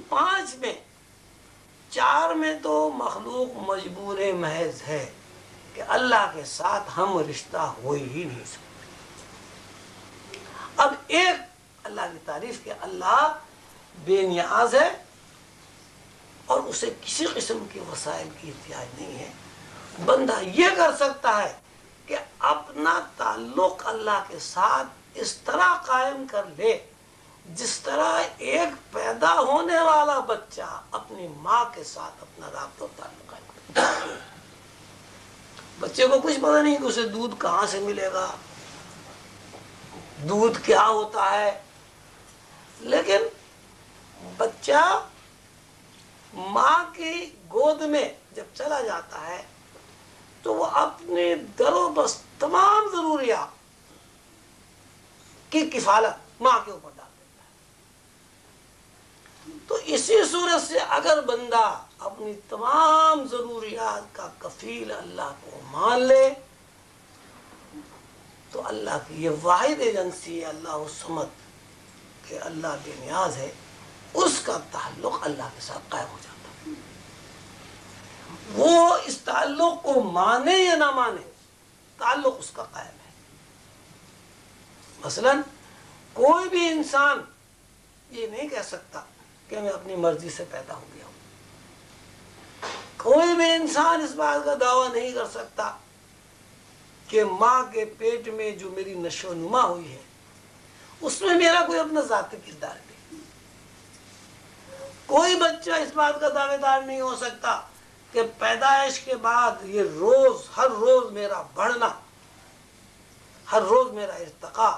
5 میں 4 میں تو مخلوق مجبور محض ہے کہ اللہ کے ساتھ ہم رشتہ ہو ہی نہیں سکتے۔ اب ایک اللہ کی تعریف کہ اللہ بے نیاز ہے اور اسے کسی قسم کے وسائل کی احتیاج نہیں ہے۔ بندہ یہ کر سکتا ہے کہ اپنا تعلق اللہ کے ساتھ اس طرح قائم کر لے جس طرح ایک پیدا ہونے والا بچہ اپنی ماں کے ساتھ اپنا رابطہ و تعلق قائم کرتا ہے۔ بچے کو کچھ پتہ نہیں کہ اسے دودھ کہاں سے ملے گا، دودھ کیا ہوتا ہے، لیکن بچہ ماں کی گود میں جب چلا جاتا ہے تو وہ اپنے در و بس تمام ضروریات کی کفالت ماں کے اوپر ڈال دیتا ہے۔ تو اسی صورت سے اگر بندہ اپنی تمام ضروریات کا کفیل اللہ کو مان لے تو اللہ کی یہ واحد ایجنسی ہے اللہ الصمد کہ اللہ بے نیاز ہے، اس کا تعلق اللہ کے ساتھ قائم ہو جاتا ہے۔ وہ اس تعلق کو مانے یا نہ مانے، تعلق اس کا قائم ہے۔ مثلا کوئی بھی انسان یہ نہیں کہہ سکتا کہ میں اپنی مرضی سے پیدا ہو گیا ہوں۔ کوئی بھی انسان اس بات کا دعویٰ نہیں کر سکتا کہ ماں کے پیٹ میں جو میری نشو و نما ہوئی ہے اس میں میرا کوئی اپنا ذاتی کردار نہیں۔ کوئی بچہ اس بات کا دعوے دار نہیں ہو سکتا کہ پیدائش کے بعد یہ ہر روز میرا بڑھنا، ہر روز میرا ارتقاء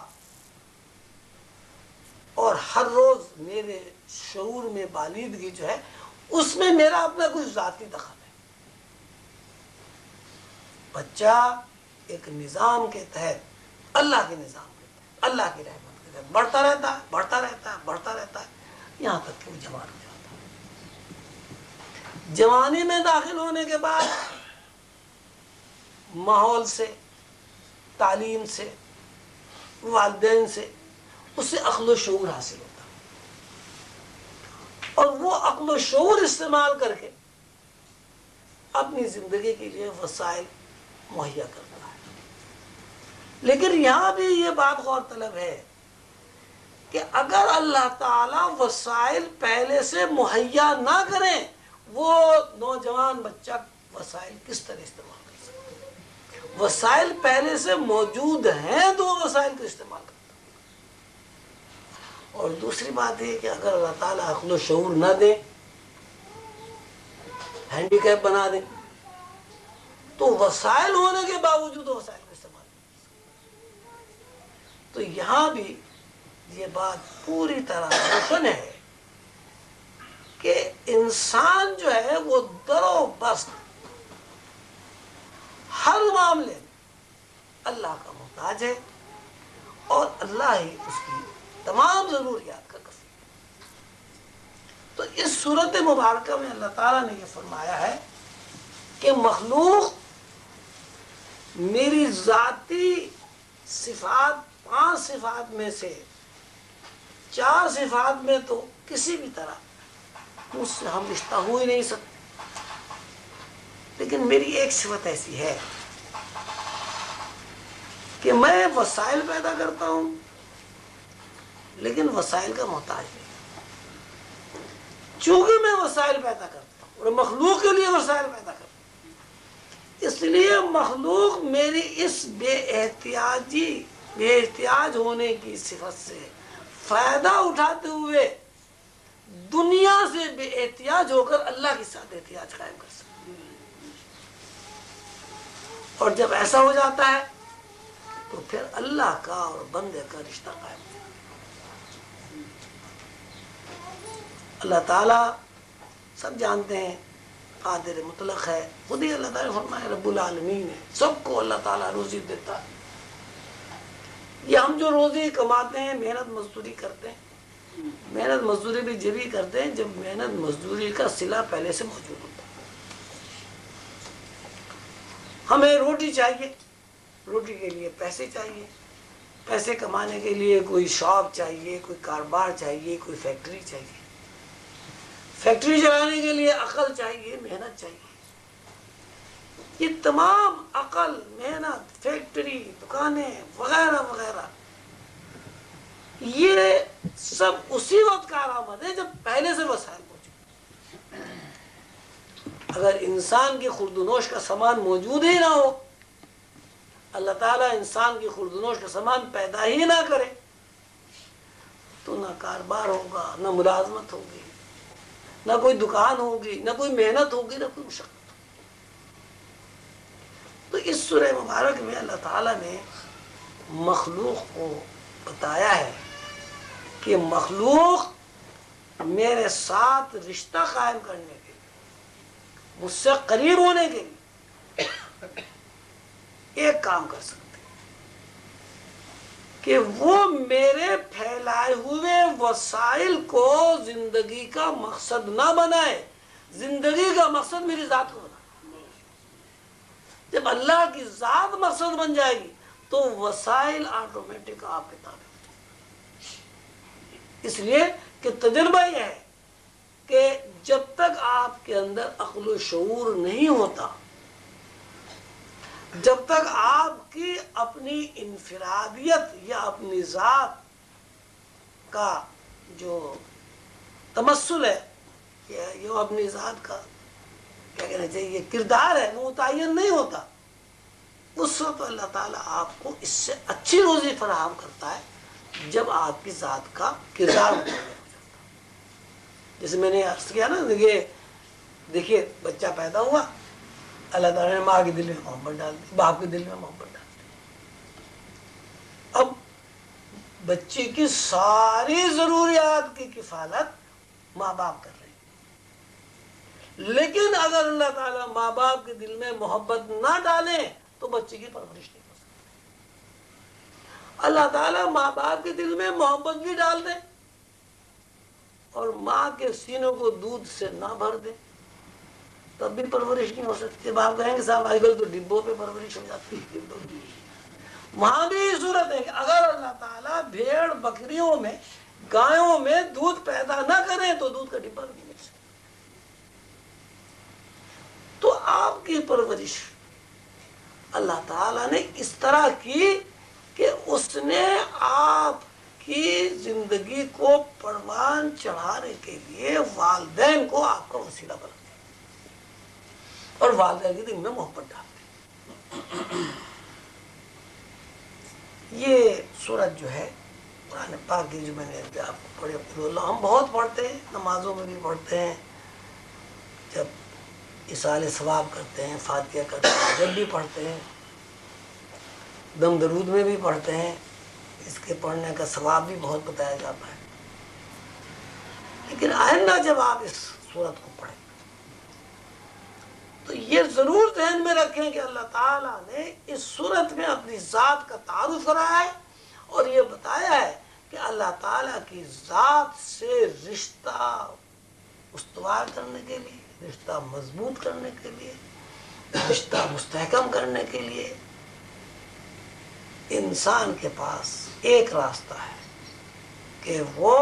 اور ہر روز میرے شعور میں بالیدگی جو ہے اس میں میرا اپنا کچھ ذاتی دخل ہے۔ بچہ ایک نظام کے تحت، اللہ کے نظام کے تحت، اللہ کی رحمت کے تحت بڑھتا رہتا ہے، بڑھتا رہتا ہے، بڑھتا رہتا ہے، یہاں تک کہ وہ جوان ہو جاتا ہے۔ جوانی میں داخل ہونے کے بعد ماحول سے، تعلیم سے، والدین سے اسے عقل و شعور حاصل ہوتا ہے اور وہ عقل و شعور استعمال کر کے اپنی زندگی کے لیے وسائل مہیا کرتا ہے۔ لیکن یہاں بھی یہ بات غور طلب ہے کہ اگر اللہ تعالیٰ وسائل پہلے سے مہیا نہ کریں، وہ نوجوان بچہ وسائل کس طرح استعمال کر سکتا ہے؟ وسائل پہلے سے موجود ہیں تو وہ وسائل کو استعمال کرتا ہے۔ اور دوسری بات یہ کہ اگر اللہ تعالیٰ عقل و شعور نہ دے، ہینڈی کیپ بنا دے، تو وسائل ہونے کے باوجود وسائل کو استعمال کرتا ہے۔ تو یہاں بھی یہ بات پوری طرح روشن ہے کہ انسان جو ہے وہ در و بست ہر معاملے میں اللہ کا محتاج ہے اور اللہ ہی اس کی تمام ضروریات کا کفیل ہے۔ تو اس صورت مبارکہ میں اللہ تعالیٰ نے یہ فرمایا ہے کہ مخلوق میری ذاتی صفات، 5 صفات میں سے 4 صفات میں تو کسی بھی طرح مجھ سے ہم رشتہ ہو ہی نہیں سکتے، لیکن میری ایک صفت ایسی ہے کہ میں وسائل پیدا کرتا ہوں لیکن وسائل کا محتاج نہیں۔ چونکہ میں وسائل پیدا کرتا ہوں اور مخلوق کے لیے وسائل پیدا کرتا ہوں، اس لیے مخلوق میری اس بے احتیاج ہونے کی صفت سے فائدہ اٹھاتے ہوئے دنیا سے بے احتیاج ہو کر اللہ کے ساتھ احتیاج قائم کر سکتا ہے۔ اور جب ایسا ہو جاتا ہے تو پھر اللہ کا اور بندے کا رشتہ قائم ہو جاتا ہے۔ اللہ تعالیٰ سب جانتے ہیں قادر مطلق ہے، خود ہی اللہ تعالیٰ فرمایا رب العالمین ہے، سب کو اللہ تعالیٰ روزی دیتا ہے۔ یہ ہم جو روزی کماتے ہیں، محنت مزدوری کرتے ہیں، محنت مزدوری بھی جب ہی کرتے ہیں جب محنت مزدوری کا صلہ پہلے سے موجود ہوتا ہے۔ ہمیں روٹی چاہیے، روٹی کے لیے پیسے چاہیے، پیسے کمانے کے لیے کوئی شاپ چاہیے، کوئی کاروبار چاہیے، کوئی فیکٹری چاہیے۔ فیکٹری چلانے کے لیے عقل چاہیے، محنت چاہیے. یہ تمام عقل، محنت، فیکٹری، دکانیں وغیرہ وغیرہ، یہ سب اسی وقت کارآمد ہے جب پہلے سے وسائل موجود. اگر انسان کی خوردونوش کا سامان موجود ہی نہ ہو، اللہ تعالیٰ انسان کی خوردونوش کا سامان پیدا ہی نہ کرے، تو نہ کاروبار ہوگا، نہ ملازمت ہوگی، نہ کوئی دکان ہوگی، نہ کوئی محنت ہوگی، نہ کوئی مشقت. تو اس سورہ مبارک میں اللہ تعالیٰ نے مخلوق کو بتایا ہے کہ مخلوق میرے ساتھ رشتہ قائم کرنے کے لیے، مجھ سے قریب ہونے کے لیے ایک کام کر سکتے کہ وہ میرے پھیلائے ہوئے وسائل کو زندگی کا مقصد نہ بنائے. زندگی کا مقصد میری ذات کو بنا. جب اللہ کی ذات مقصد بن جائے گی تو وسائل آٹومیٹک آپ کے تابع. اس لیے کہ تجربہ یہ ہے کہ جب تک آپ کے اندر عقل و شعور نہیں ہوتا، جب تک آپ کی اپنی انفرادیت یا اپنی ذات کا جو تمثل ہے، یہ اپنی ذات کا کیا کہنا چاہیے کردار ہے، وہ متعین نہیں ہوتا، اس وقت اللہ تعالیٰ آپ کو اس سے اچھی روزی فراہم کرتا ہے جب آپ کی ذات کا کردار متعین ہو جاتا. جیسے میں نے عرض کیا نا، دیکھیے بچہ پیدا ہوا، اللہ تعالیٰ نے ماں کے دل میں محبت ڈال دی، باپ کے دل میں محبت ڈال دی. اب بچے کی ساری ضروریات کی کفالت ماں باپ کر رہے ہیں، لیکن اگر اللہ تعالیٰ ماں باپ کے دل میں محبت نہ ڈالے تو بچے کی پرورش نہیں ہو سکتی. اللہ تعالیٰ ماں باپ کے دل میں محبت بھی ڈال دے اور ماں کے سینوں کو دودھ سے نہ بھر دے تب بھی پرورش نہیں ہو سکتی. باپ کہیں گے صاحب آج کل تو ڈبوں پہ پرورش ہو جاتی ہے. وہاں بھی یہ صورت ہے کہ اگر اللہ تعالیٰ بھیڑ بکریوں میں، گایوں میں دودھ پیدا نہ کریں تو دودھ کا ڈبہ بھی نہیں مل سکتا. تو آپ کی پرورش اللہ تعالیٰ نے اس طرح کی کہ اس نے آپ کی زندگی کو پروان چڑھانے کے لیے والدین کو آپ کا وسیلہ بنا دیا اور والدین کے دل میں محبت ڈال دی. یہ سورت جو ہے قرآن پاک کی جو میں نے آپ کو پڑھے، اللہ ہم بہت پڑھتے ہیں، نمازوں میں بھی پڑھتے ہیں، جب اصال ثواب کرتے ہیں، فاتحہ کرتے ہیں جب بھی پڑھتے ہیں، دم درود میں بھی پڑھتے ہیں. اس کے پڑھنے کا ثواب بھی بہت بتایا جاتا ہے. لیکن آئندہ جب آپ اس سورت کو پڑھیں تو یہ ضرور ذہن میں رکھیں کہ اللہ تعالیٰ نے اس سورت میں اپنی ذات کا تعارف کرایا ہے اور یہ بتایا ہے کہ اللہ تعالیٰ کی ذات سے رشتہ استوار کرنے کے لیے، رشتہ مضبوط کرنے کے لیے، رشتہ مستحکم کرنے کے لیے انسان کے پاس ایک راستہ ہے کہ وہ